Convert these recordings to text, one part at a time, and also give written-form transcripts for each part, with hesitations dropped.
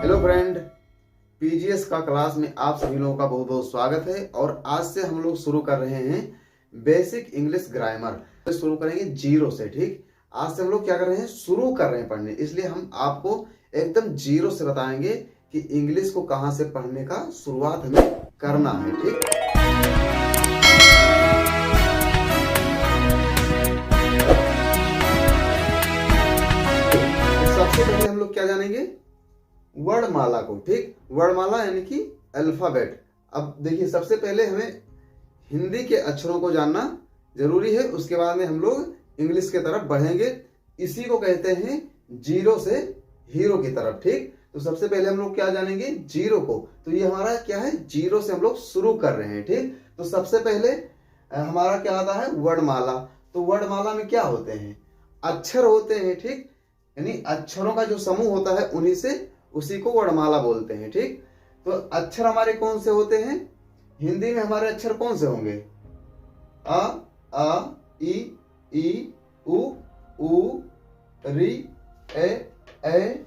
Hello friend, PGS का class में आप सभी लोगों का बहुत बहुत स्वागत है। और आज से हम लोग शुरू कर रहे हैं बेसिक इंग्लिश ग्रामर। शुरू करेंगे जीरो से। ठीक, आज से हम लोग क्या कर रहे हैं, शुरू कर रहे हैं पढ़ने। इसलिए हम आपको एकदम जीरो से बताएंगे कि इंग्लिश को कहाँ से पढ़ने का शुरुआत हमें करना है। ठीक, सबसे पहले हम लोग क्या जानेंगे, वर्णमाला को। ठीक, वर्णमाला यानी कि अल्फाबेट। अब देखिए, सबसे पहले हमें हिंदी के अक्षरों को जानना जरूरी है, उसके बाद में हम लोग इंग्लिश के तरफ बढ़ेंगे। इसी को कहते हैं जीरो से हीरो की तरफ। ठीक, तो सबसे पहले हम लोग क्या जानेंगे, जीरो को। तो ये हमारा क्या है, जीरो से हम लोग शुरू कर रहे हैं। ठीक, तो सबसे पहले हमारा क्या आता है, वर्णमाला। तो वर्णमाला में क्या होते हैं, अक्षर होते हैं। ठीक, यानी अक्षरों का जो समूह होता है उन्हीं से उसी को वर्णमाला बोलते हैं। ठीक, तो अक्षर हमारे कौन से होते हैं, हिंदी में हमारे अक्षर कौन से होंगे, अ, आ, ई, उ, री, ए,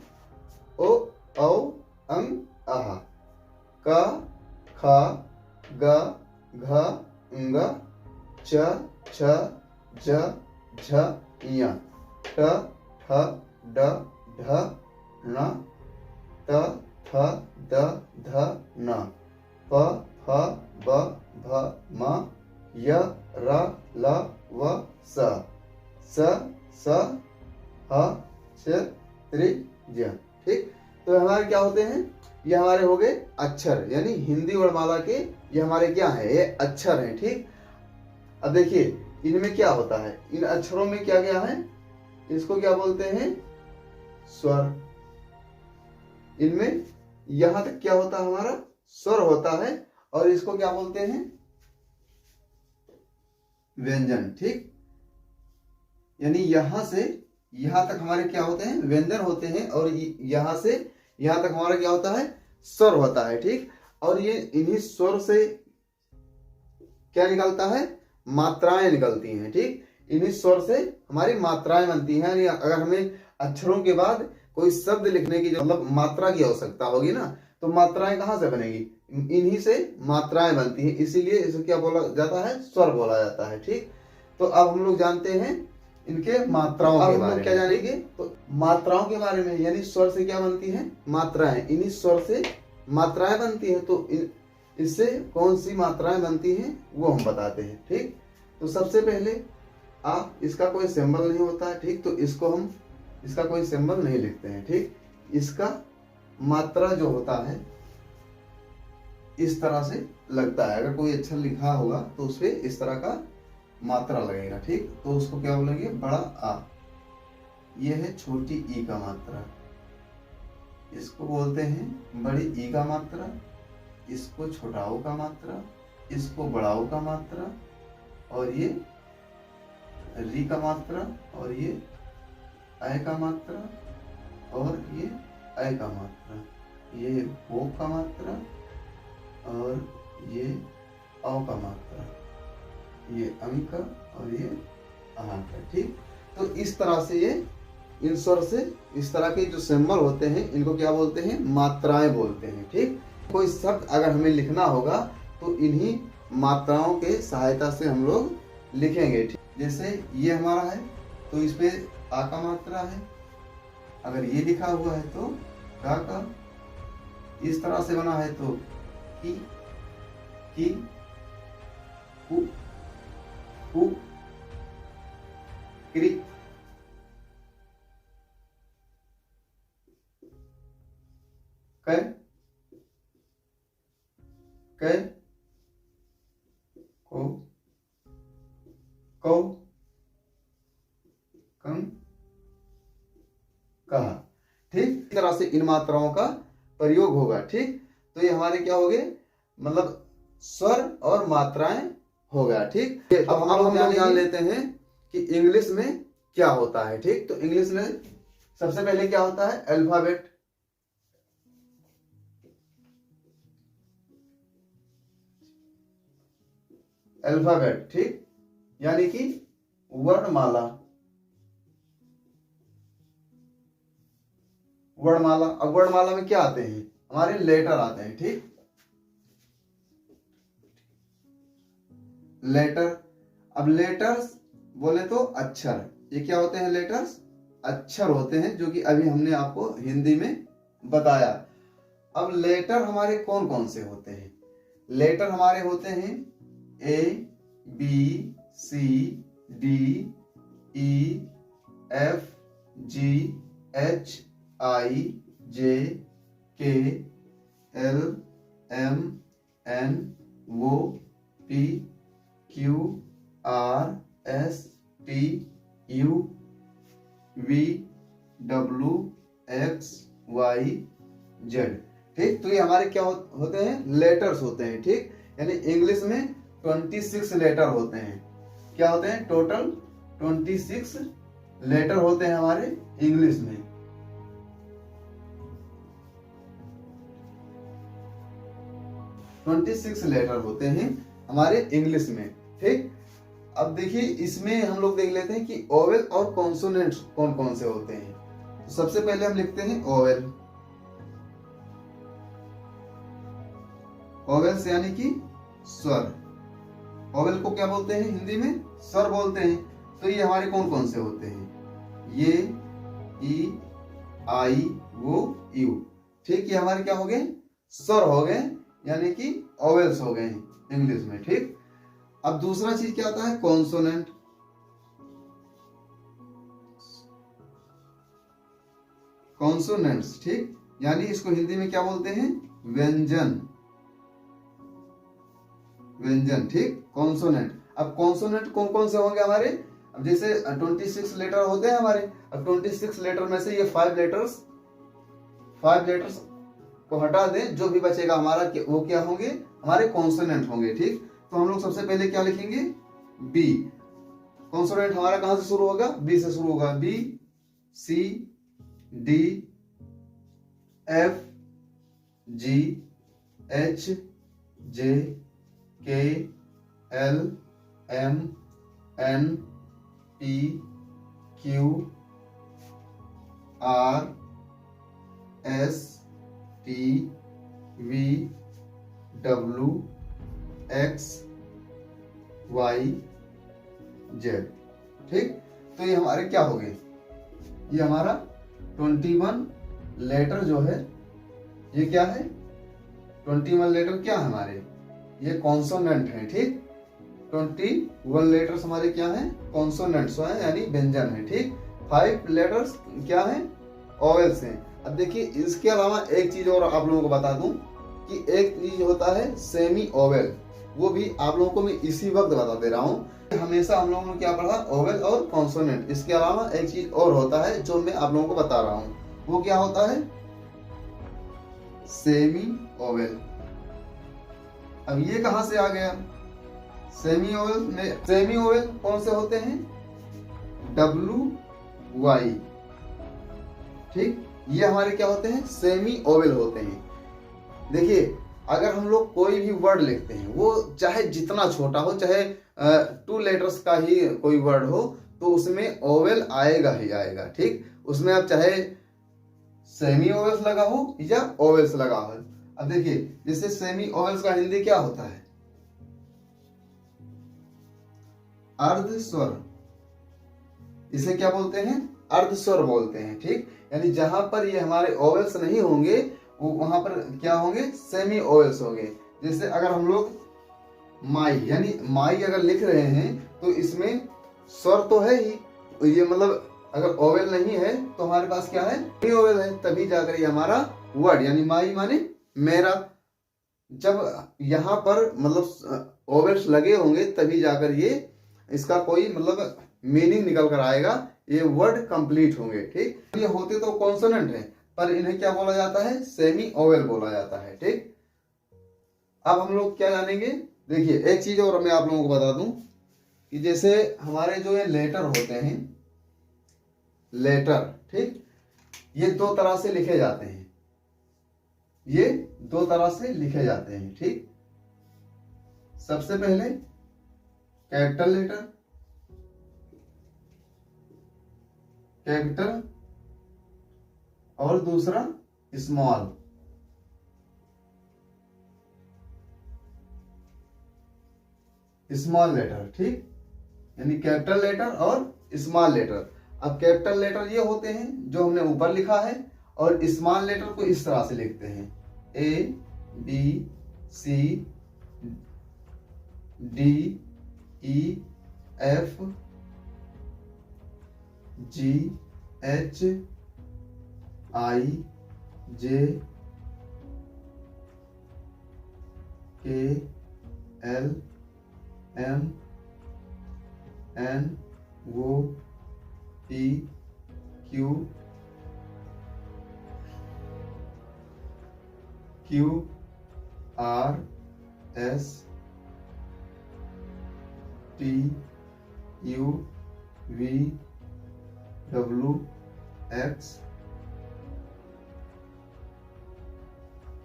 ओ, औ, अं, अह, क, ख, ग, घ, ङ, च, छ, ज, झ, ञ, ट, ठ, ड, ढ, ण, त, थ, द, ध, न, प, फ, ब, भ, म, य, र, ल, व, स, स, ह, च, त्रि, ज। ठीक, तो हमारे क्या होते हैं, ये हमारे हो गए अक्षर, यानी हिंदी वर्णमाला के ये हमारे क्या है, ये अक्षर हैं। ठीक, अब देखिए इनमें क्या होता है, इन अक्षरों में क्या क्या है, इसको क्या बोलते हैं, स्वर। इनमें यहां तक क्या होता है, हमारा स्वर होता है, और इसको क्या बोलते हैं, व्यंजन। ठीक, यानी यहां से यहां तक हमारे क्या होते हैं, व्यंजन होते हैं, और यहां से यहां तक हमारा क्या होता है, स्वर होता है। ठीक, और ये इन्हीं स्वर से क्या निकलता है, मात्राएं निकलती हैं। ठीक, इन्हीं स्वर से हमारी मात्राएं बनती हैं। यानी अगर हमें अक्षरों के बाद कोई शब्द लिखने की मतलब मात्रा की आवश्यकता होगी ना, तो मात्राएं कहाँ से बनेगी, इन्हीं से मात्राएं बनती हैं। इसीलिए इसे क्या बोला जाता है, स्वर बोला जाता है। ठीक, तो अब हम लोग जानते हैं इनके मात्राओं के बारे में। क्या जानेंगे, तो मात्राओं के बारे में, यानी स्वर से क्या बनती है, मात्राएं। इन्हीं स्वर से मात्राएं बनती हैं। तो इससे कौन सी मात्राएं बनती हैं वो हम बताते हैं। ठीक, तो सबसे पहले इसका कोई सिंबल नहीं होता है। ठीक, तो इसको हम इसका कोई सिंबल नहीं लिखते हैं। ठीक, इसका मात्रा जो होता है इस तरह से लगता है। अगर कोई अक्षर लिखा होगा तो उस पे इस तरह का मात्रा लगेगा। ठीक, तो उसको क्या बोलेंगे, बड़ा आ। ये है छोटी ई का मात्रा, इसको बोलते हैं बड़ी ई का मात्रा। इसको छोटाऊ का मात्रा, इसको बड़ाऊ का मात्रा, और ये री का मात्रा, और ये अ का मात्रा, और ये ऐ का मात्रा, ये ओ का मात्रा, और ये औ का मात्रा, ये अं का, और ये आह का। ठीक, तो इस तरह से ये इन स्वर से इस तरह के जो सिंबल होते हैं इनको क्या बोलते हैं, मात्राएं बोलते हैं। ठीक, कोई शब्द अगर हमें लिखना होगा तो इन्हीं मात्राओं के सहायता से हम लोग लिखेंगे। ठीक, जैसे ये हमारा है तो इस पे आ का मात्रा है, अगर ये लिखा हुआ है तो का, इस तरह से बना है तो की, कु, क्रि, कै, को, कौ, कं, कहा। ठीक, इस तरह से इन मात्राओं का प्रयोग होगा। ठीक, तो ये हमारे क्या हो गए, मतलब स्वर और मात्राएं हो गया। ठीक, अब हम लोग जान लेते हैं कि इंग्लिश में क्या होता है। ठीक, तो इंग्लिश में सबसे पहले क्या होता है, अल्फाबेट। अल्फाबेट, ठीक, यानी कि वर्णमाला। वर्णमाला। अब वर्णमाला में क्या आते हैं, हमारे लेटर आते हैं, ठीक, लेटर। अब लेटर्स बोले तो अक्षर, ये क्या होते हैं, लेटर्स अक्षर होते हैं, जो कि अभी हमने आपको हिंदी में बताया। अब लेटर हमारे कौन कौन से होते हैं, लेटर हमारे होते हैं A B C D E F G H I J K L M N O P Q R S T U V W X Y Z. ठीक, तो ये हमारे क्या होते हैं, लेटर्स होते हैं। ठीक, यानी इंग्लिश में 26 लेटर होते हैं। क्या होते हैं, टोटल 26 लेटर होते हैं हमारे इंग्लिश में। ट्वेंटी लेटर होते हैं हमारे इंग्लिश में। ठीक, अब देखिए इसमें हम लोग देख लेते हैं कि ओवेल और कॉन्सोनेंट्स कौन कौन से होते हैं। तो सबसे पहले हम लिखते हैं ओवेल। ओवेल्स यानी कि स्वर। ओवेल को क्या बोलते हैं हिंदी में, स्वर बोलते हैं। तो ये हमारे कौन कौन से होते हैं, ये ई आई वो यू। ठीक, ये हमारे क्या हो गए, स्वर हो गए, यानी कि ओवेल्स हो गए इंग्लिश में। ठीक, अब दूसरा चीज क्या आता है, कॉन्सोनेंट। कॉन्सोनेंट्स, ठीक, यानी इसको हिंदी में क्या बोलते हैं, व्यंजन। व्यंजन, ठीक, कॉन्सोनेंट। अब कॉन्सोनेंट कौन कौन से होंगे हमारे, अब जैसे 26 लेटर होते हैं हमारे। अब 26 लेटर में से ये 5 लेटर्स को हटा दें, जो भी बचेगा हमारा वो क्या होंगे, हमारे कॉन्सोनेंट होंगे। ठीक, तो हम लोग सबसे पहले क्या लिखेंगे, बी। कॉन्सोनेंट हमारा कहां से शुरू होगा, बी से शुरू होगा। B C D F G H J K L M N P Q R S T V W X Y Z. ठीक, तो ये हमारे क्या हो गए, ये हमारा 21 लेटर जो है, ये क्या है, 21 लेटर क्या है हमारे, ये कॉन्सोनेंट है। ठीक, 21 लेटर्स हमारे क्या हैं, कॉन्सोनेंट्स हैं, यानी व्यंजन है। ठीक, 5 लेटर्स क्या हैं, ओवेल्स हैं। अब देखिए इसके अलावा एक चीज और आप लोगों को बता दूं कि एक चीज होता है सेमी ओवेल, वो भी आप लोगों को मैं इसी वक्त बता दे रहा हूँ। हमेशा हम लोगों ने क्या पढ़ा, ओवेल और कॉन्सोनेंट। इसके अलावा एक चीज और होता है जो मैं आप लोगों को बता रहा हूँ, वो क्या होता है, सेमी ओवेल। अब ये कहां से आ गया, सेमी ओवेल में, सेमी ओवेल कौन से होते हैं, डब्ल्यू वाई। ठीक, ये हमारे क्या होते हैं, सेमी ओवेल होते हैं। देखिए अगर हम लोग कोई भी वर्ड लिखते हैं, वो चाहे जितना छोटा हो, चाहे 2 लेटर्स का ही कोई वर्ड हो, तो उसमें ओवेल आएगा ही आएगा। ठीक, उसमें आप चाहे सेमी ओवेल्स लगा हो या ओवेल्स लगा हो। अब देखिए जैसे सेमी ओवेल्स का हिंदी क्या होता है, अर्ध स्वर। इसे क्या बोलते हैं, अर्ध स्वर बोलते हैं। ठीक, यानी जहां पर ये हमारे ओवेल्स नहीं होंगे, वो वहां पर क्या होंगे, सेमी ओवेल्स होंगे। जैसे अगर हम लोग माई, यानी माई अगर लिख रहे हैं, तो इसमें स्वर तो है ही, ये मतलब अगर ओवेल नहीं है तो हमारे पास क्या है, ओवेल है, तभी जाकर ये हमारा वर्ड, यानी माई माने मेरा। जब यहाँ पर मतलब ओवेल्स लगे होंगे तभी जाकर ये इसका कोई मतलब मीनिंग निकल कर आएगा, ये वर्ड कंप्लीट होंगे। ठीक, ये होते तो कॉन्सोनेंट है, पर इन्हें क्या बोला जाता है, सेमी ओवेल बोला जाता है। ठीक, अब हम लोग क्या जानेंगे, देखिए एक चीज और मैं आप लोगों को बता दूं कि जैसे हमारे जो ये लेटर होते हैं, लेटर, ठीक, ये 2 तरह से लिखे जाते हैं, ये 2 तरह से लिखे जाते हैं। ठीक, सबसे पहले कैपिटल लेटर, कैपिटल और दूसरा स्मॉल। स्मॉल लेटर, ठीक, यानी कैपिटल लेटर और स्मॉल लेटर। अब कैपिटल लेटर ये होते हैं जो हमने ऊपर लिखा है, और स्मॉल लेटर को इस तरह से लिखते हैं, A B C D E F G H I J K L M N O P Q R S T U V W X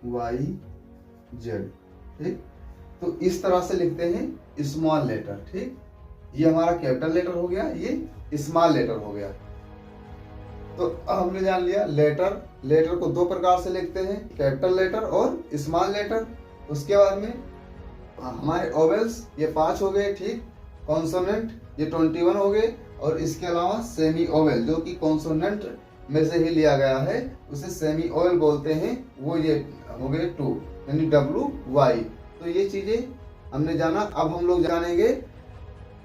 Y Z, ठीक। तो इस तरह से लिखते हैं स्मॉल लेटर, ठीक। ये हमारा कैपिटल लेटर हो गया, ये स्मॉल लेटर हो गया। तो अब हमने जान लिया लेटर को दो प्रकार से लिखते हैं, कैपिटल लेटर और स्मॉल लेटर। उसके बाद में हमारे ओवेल्स ये 5 हो गए, ठीक। कॉन्सोनेंट ये 21 हो गए, और इसके अलावा सेमी ओवेल जो कि कॉन्सोनेंट में से ही लिया गया है, उसे सेमी ओवेल बोलते हैं, वो ये हो गए 2, यानी WY। तो ये चीजें हमने जाना। अब हम लोग जानेंगे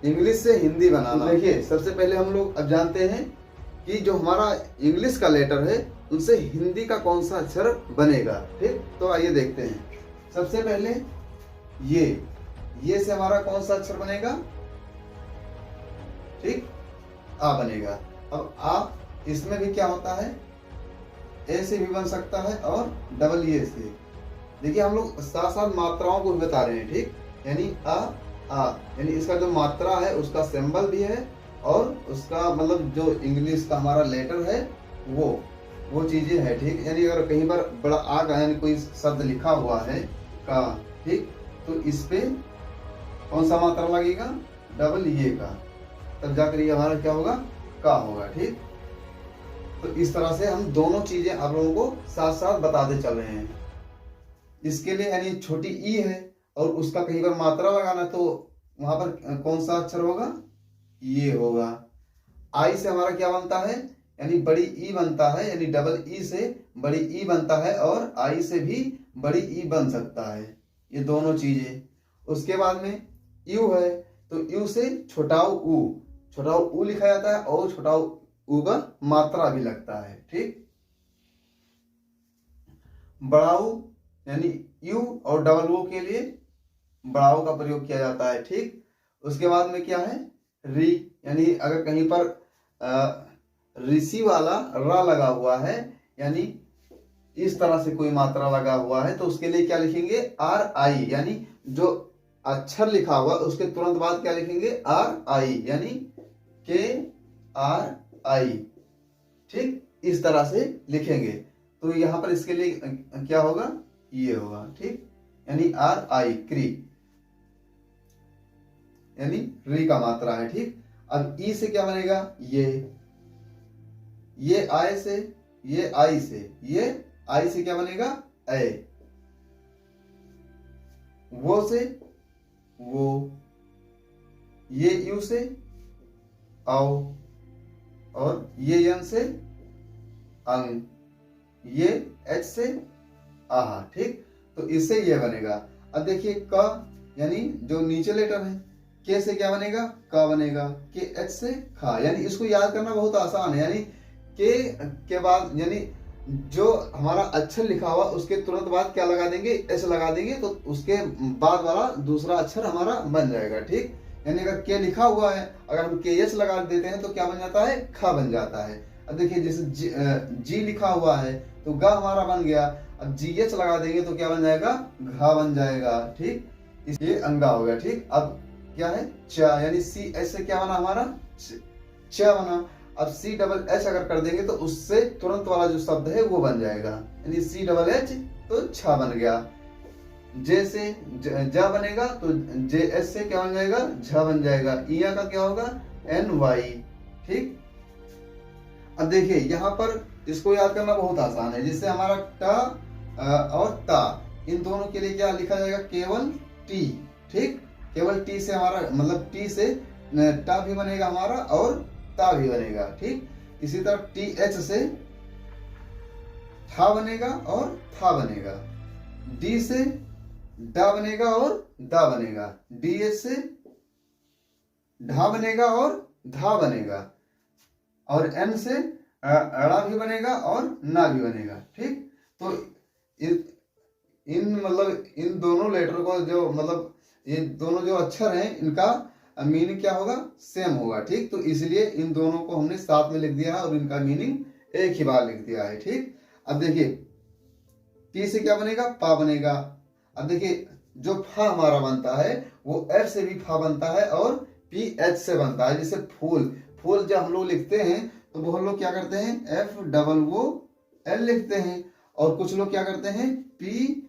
इंग्लिश से हिंदी बनाना। तो देखिए, सबसे पहले हम लोग अब जानते हैं कि जो हमारा इंग्लिश का लेटर है उनसे हिंदी का कौन सा अक्षर बनेगा, ठीक। तो आइए देखते हैं। सबसे पहले ये से हमारा कौन सा अक्षर बनेगा, ठीक, आ बनेगा। अब आ, इसमें भी क्या होता है, ए से भी बन सकता है और डबल ए से। देखिए, हम लोग साथ साथ मात्राओं को भी बता रहे हैं, ठीक। यानी आ यानी इसका जो मात्रा है उसका सिंबल भी है, और उसका मतलब जो इंग्लिश का हमारा लेटर है वो चीजें है, ठीक। यानी अगर कहीं पर बड़ा आ का यानी कोई शब्द लिखा हुआ है का, ठीक, तो इस पे कौन सा मात्रा लगेगा, डबल ये का, तब जाकर ये हमारा क्या होगा, का होगा, ठीक। तो इस तरह से हम दोनों चीजें आप लोगों को साथ साथ बताते चल रहे हैं। इसके लिए यानी छोटी ई है और उसका कहीं पर मात्रा लगाना, तो वहां पर कौन सा अक्षर होगा, ये होगा। आई से हमारा क्या बनता है, यानी बड़ी ई बनता है, यानी डबल ई से बड़ी ई बनता है, और आई से भी बड़ी ई बन सकता है, ये दोनों चीजें। उसके बाद में यू है, तो यू से छोटाऊ ऊ लिखा जाता है, और छोटाऊ ऊ का मात्रा भी लगता है, ठीक। बड़ाऊ यानी यू और डबल ओ के लिए बड़ाऊ का प्रयोग किया जाता है, ठीक। उसके बाद में क्या है, री, यानी अगर कहीं पर ऋषि वाला रा लगा हुआ है, यानी इस तरह से कोई मात्रा लगा हुआ है, तो उसके लिए क्या लिखेंगे, RI, यानी जो अक्षर लिखा हुआ उसके तुरंत बाद क्या लिखेंगे, RI, यानी KRI, ठीक, इस तरह से लिखेंगे। तो यहां पर इसके लिए क्या होगा, ये होगा, ठीक, यानी RI, क्री, यानी री का मात्रा है, ठीक। अब ई से क्या बनेगा, ये आई से, ये आई से क्या बनेगा, ए, वो से वो, ये यू से आओ, और ये यन से अंग, ये एच से आहा, ठीक। तो इससे ये बनेगा। अब देखिए क, यानी जो नीचे लेटर है, के से क्या बनेगा, का बनेगा, के एच से खा, यानी इसको याद करना बहुत आसान है। यानी के बाद यानी जो हमारा अक्षर लिखा हुआ उसके तुरंत बाद क्या लगा देंगे, एस लगा देंगे, तो उसके बाद वाला दूसरा अक्षर हमारा बन जाएगा, ठीक। यानी अगर के लिखा हुआ है, अगर हम के एस लगा देते हैं तो क्या बन जाता है, खा बन जाता है। अब देखिए जैसे जी लिखा हुआ है तो गा हमारा बन गया, अब जी एच लगा देंगे तो क्या बन जाएगा, घा बन जाएगा, ठीक। ये अंगा हो गया, ठीक। अब क्या है, चा, यानी सी एच से क्या बना हमारा, चा बना। अब सी डबल एच अगर कर देंगे तो उससे तुरंत वाला जो शब्द है वो बन जाएगा, यानी सी डबल एच, तो छा बन गया। जे से जा बनेगा तो जे एस से क्या बन जाएगा, झा बन जाएगा। इया का क्या होगा, एन वाई, ठीक। अब देखिए यहाँ पर इसको याद करना बहुत आसान है। जिससे हमारा ट और ता, इन दोनों के लिए क्या लिखा जाएगा, केवल टी। ठीक, केवल टी से हमारा मतलब टी से टा भी बनेगा हमारा और ता भी बनेगा। ठीक, इसी तरह टी एच से ठा बनेगा और था बनेगा। डी से डा बनेगा और दा बनेगा। डी एच से ढा बनेगा और धा बनेगा। और एन से अड़ा भी बनेगा और ना भी बनेगा। ठीक, तो इन मतलब इन दोनों लेटर को जो मतलब ये दोनों जो अक्षर हैं इनका मीनिंग क्या होगा, सेम होगा। ठीक, तो इसलिए इन दोनों को हमने साथ में लिख दिया है और इनका मीनिंग एक ही बार लिख दिया है। ठीक, अब देखिए टी से क्या बनेगा, पा बनेगा। अब देखिए जो फा हमारा बनता है वो एफ से भी फा बनता है और पी एच से बनता है। जैसे फूल, फूल जब हम लोग लिखते हैं तो वो हम लोग क्या करते हैं, एफ डबल वो एल लिखते हैं। और कुछ लोग क्या करते हैं, पी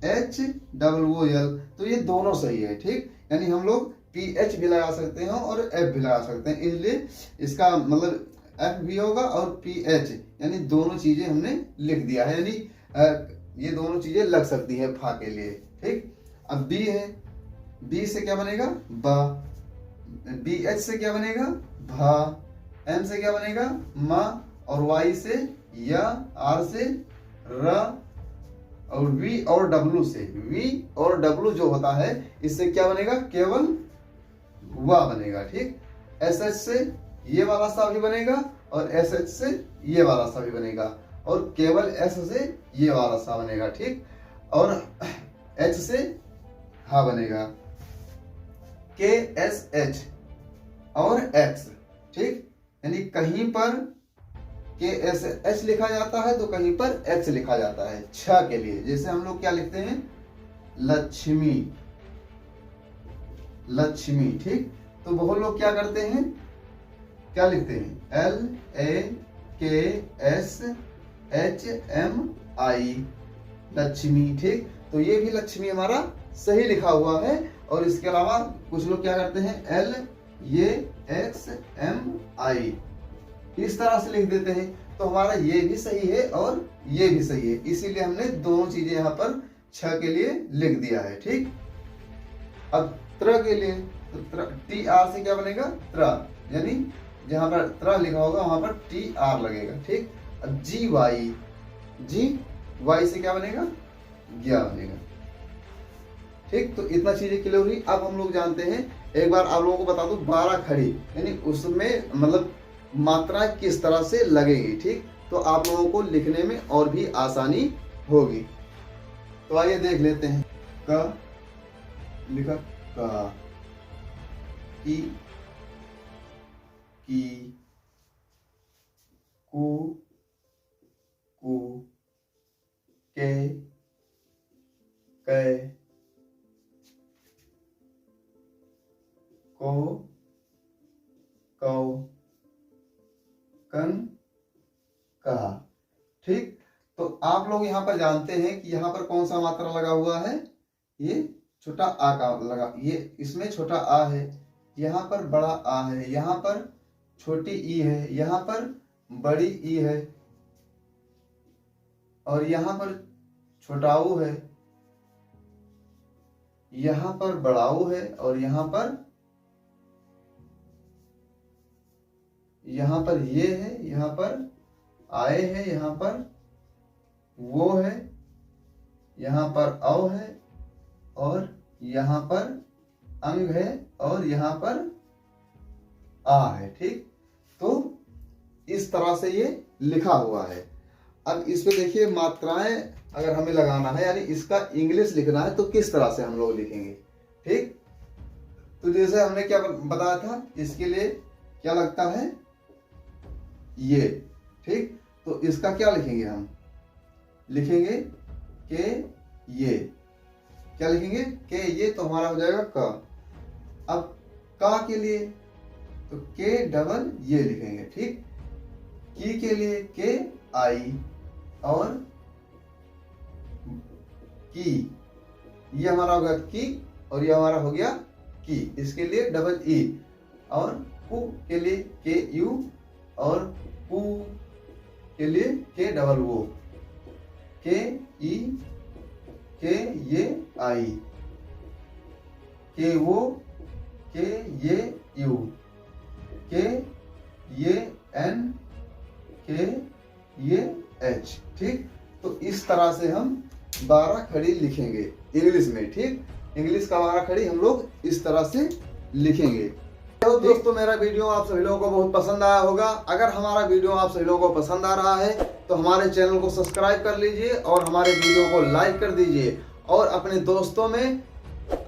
एच डबल वो एल। तो ये दोनों सही है। ठीक, यानी हम लोग पी एच भी लगा सकते हैं और एफ भी लगा सकते हैं। इसलिए इसका मतलब एफ भी होगा और पी एच, यानी दोनों चीजें हमने लिख दिया है। यानी ये दोनों चीजें लग सकती है फा के लिए। ठीक, अब बी है, बी से क्या बनेगा, बा। बी एच से क्या बनेगा, भा। एम से क्या बनेगा, मा। और वाई से या, आर से र। और वी और डब्लू से, वी और डब्लू जो होता है इससे क्या बनेगा, केवल वा बनेगा। ठीक, एस एच से ये वाला सा भी बनेगा और एस एच से ये वाला सा भी बनेगा और केवल एस से ये वाला सा बनेगा। ठीक, और एच से हा बनेगा, के एस एच और एक्स। ठीक, यानी कहीं पर के एस एच लिखा जाता है तो कहीं पर एक्स लिखा जाता है छ के लिए। जैसे हम लोग क्या लिखते हैं, लक्ष्मी, लक्ष्मी। ठीक, तो बहुत लोग क्या करते हैं, क्या लिखते हैं, एल ए के एस एच एम आई, लक्ष्मी। ठीक, तो ये भी लक्ष्मी हमारा सही लिखा हुआ है। और इसके अलावा कुछ लोग क्या करते हैं, एल ये एक्स एम आई, इस तरह से लिख देते हैं। तो हमारा ये भी सही है और ये भी सही है, इसीलिए हमने दोनों चीजें यहाँ पर छ के लिए लिख दिया है। ठीक, अब त्र के लिए तो टी आर से क्या बनेगा, त्र, यानी जहां पर त्र लिखा होगा वहां पर टी आर लगेगा। ठीक, अब जी वाई, जी वाई से क्या बनेगा, ज्ञा बनेगा। ठीक, तो इतना चीजें क्लियर हुई। अब हम लोग जानते हैं, एक बार आप लोगों को बता दूं, 12 खड़ी यानी उसमें मतलब मात्रा किस तरह से लगेगी। ठीक, तो आप लोगों को लिखने में और भी आसानी होगी। तो आइए देख लेते हैं। क लिखा, का, की, कु, के, को, कौ, कन, कहा। ठीक, तो आप लोग यहाँ पर जानते हैं कि यहाँ पर कौन सा मात्रा लगा हुआ है, ये छोटा आ का लगा, ये इसमें छोटा आ है, यहाँ पर बड़ा आ है, यहाँ पर छोटी ई है, यहाँ पर बड़ी ई है, और यहाँ पर छोटा ऊ है, यहाँ पर बड़ा ऊ है, और यहाँ पर ये है, यहाँ पर आए है, यहाँ पर वो है, यहाँ पर औ है, और यहाँ पर अंग है, और यहाँ पर आ है। ठीक, तो इस तरह से ये लिखा हुआ है। अब इसमें देखिए मात्राएं अगर हमें लगाना है, यानी इसका इंग्लिश लिखना है, तो किस तरह से हम लोग लिखेंगे। ठीक, तो जैसे हमने क्या बताया था, इसके लिए क्या लगता है, ये। ठीक, तो इसका क्या लिखेंगे, हम लिखेंगे के ये, क्या लिखेंगे, के ये, तो हमारा हो जाएगा क। अब का के लिए तो के डबल ये लिखेंगे। ठीक, की के लिए के आई, और की, ये हमारा हो गया की, और ये हमारा हो गया की, इसके लिए डबल ई। और कु के लिए के यू, और पू के लिए के डबल वो, के ई के ये आई, के वो के ये यू, के ये एन के ये एच। ठीक, तो इस तरह से हम 12 खड़ी लिखेंगे इंग्लिश में। ठीक, इंग्लिश का 12 खड़ी हम लोग इस तरह से लिखेंगे। तो दोस्तों मेरा वीडियो आप सभी लोगों को बहुत पसंद आया होगा। अगर हमारा वीडियो आप सभी लोगों को पसंद आ रहा है तो हमारे चैनल को सब्सक्राइब कर लीजिए और हमारे वीडियो को लाइक कर दीजिए और अपने दोस्तों में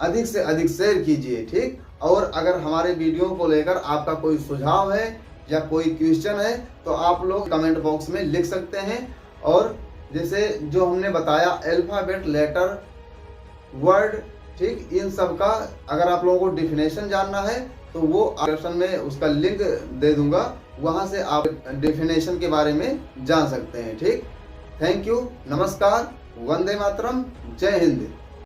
अधिक से अधिक शेयर कीजिए। ठीक, और अगर हमारे वीडियो को लेकर आपका कोई सुझाव है या कोई क्वेश्चन है तो आप लोग कमेंट बॉक्स में लिख सकते हैं। और जैसे जो हमने बताया अल्फाबेट, लेटर, वर्ड, ठीक, इन सब का अगर आप लोगों को डेफिनेशन जानना है तो वो डिस्क्रिप्शन में उसका लिंक दे दूंगा, वहां से आप डेफिनेशन के बारे में जान सकते हैं। ठीक, थैंक यू, नमस्कार, वंदे मातरम, जय हिंद।